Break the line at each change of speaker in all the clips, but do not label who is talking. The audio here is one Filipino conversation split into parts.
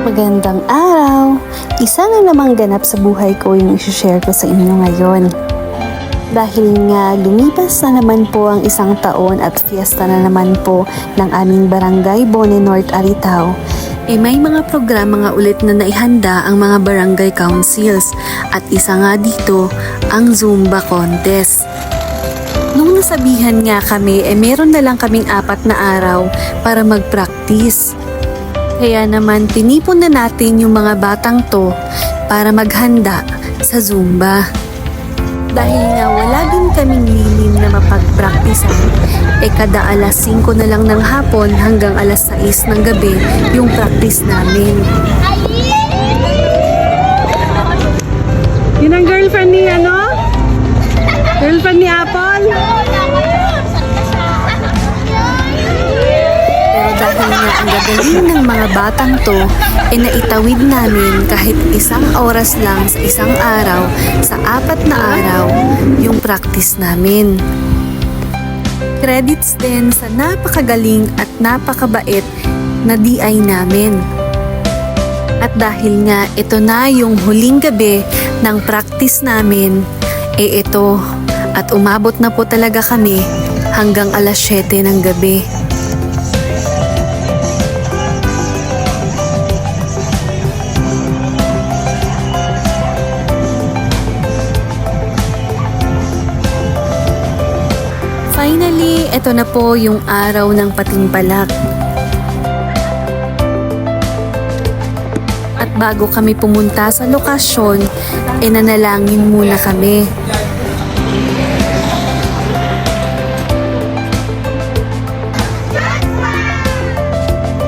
Magandang araw! Isa na namang ganap sa buhay ko yung isi-share ko sa inyo ngayon. Dahil nga lumipas na naman po ang isang taon at fiesta na naman po ng aming barangay Bone North Aritao, may mga programa nga ulit na naihanda ang mga barangay councils at isa nga dito ang Zumba contest. Nung nasabihan nga kami, meron na lang kaming 4 na araw para mag-practice. Kaya naman tinipon na natin yung mga batang to para maghanda sa Zumba. Dahil nga wala din kaming lilim na mapag-practicean, kada alas 5 na lang ng hapon hanggang alas 6 ng gabi yung practice namin.
Yun ang girlfriend ni Girlfriend ni Apple?
Dahil nga ang gagaling ng mga batang to, naitawid namin kahit 1 oras lang sa isang araw, sa 4 na araw, yung practice namin. Credits din sa napakagaling at napakabait na DI namin. At dahil nga ito na yung huling gabi ng practice namin, ito, at umabot na po talaga kami hanggang alas 7 ng gabi. Finally, ito na po yung araw ng patimpalak. At bago kami pumunta sa lokasyon, nanalangin muna kami.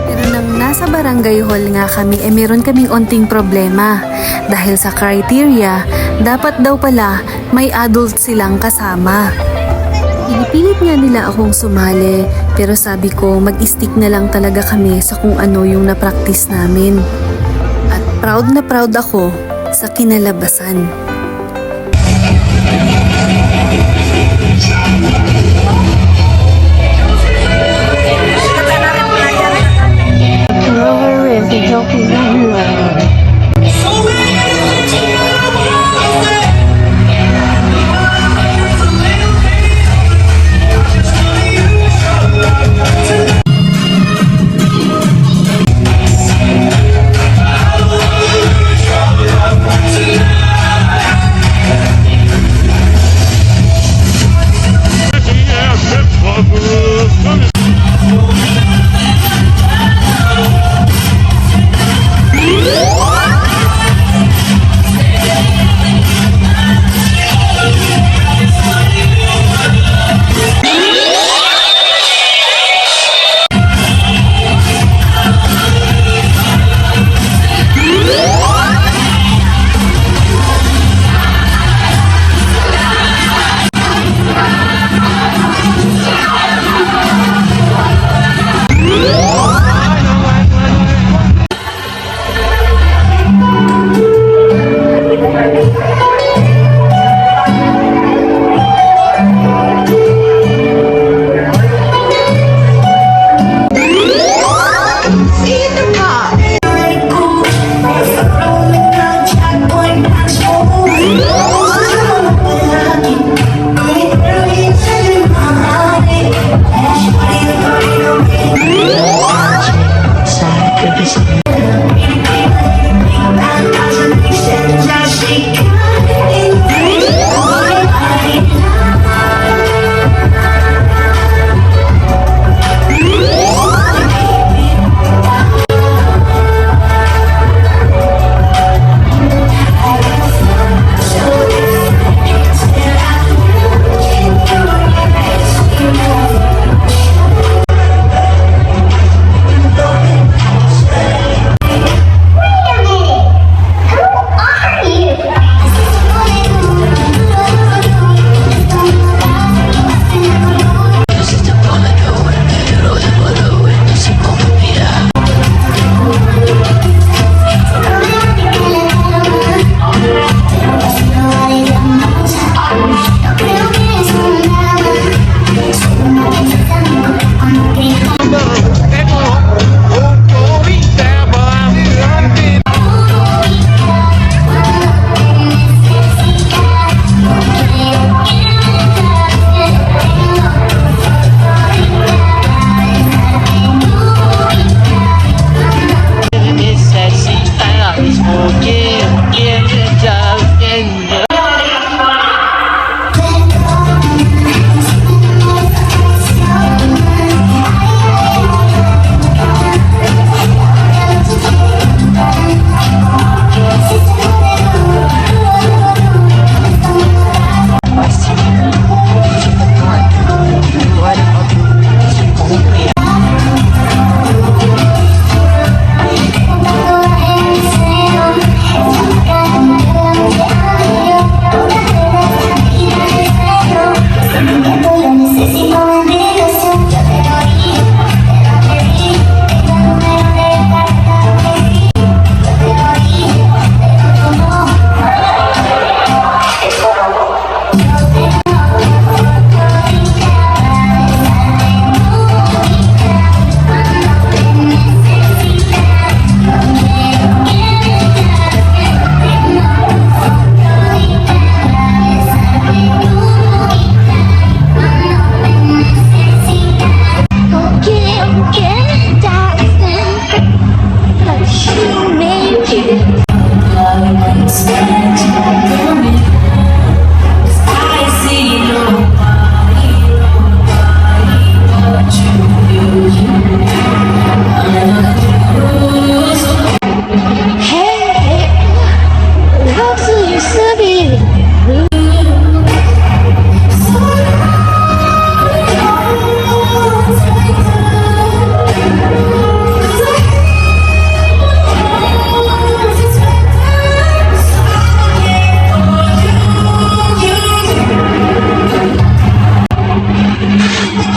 Pero nang nasa barangay hall nga kami, meron kaming onting problema. Dahil sa criteria, dapat daw pala may adult silang kasama. Pinipilit nga nila akong sumali, pero sabi ko mag-stick na lang talaga kami sa kung ano yung na-practice namin. At proud na proud ako sa kinalabasan.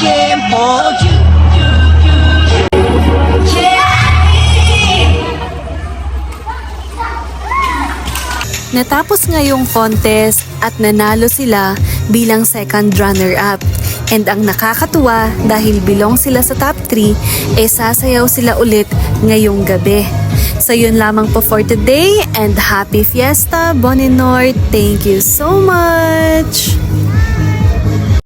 Can't hold you.
Natapos ngayong contest at nanalo sila bilang second runner-up. And ang nakakatuwa dahil belong sila sa top 3, sasayaw sila ulit ngayong gabi. So yun lamang po for today and happy fiesta, Boninor. Thank you so much!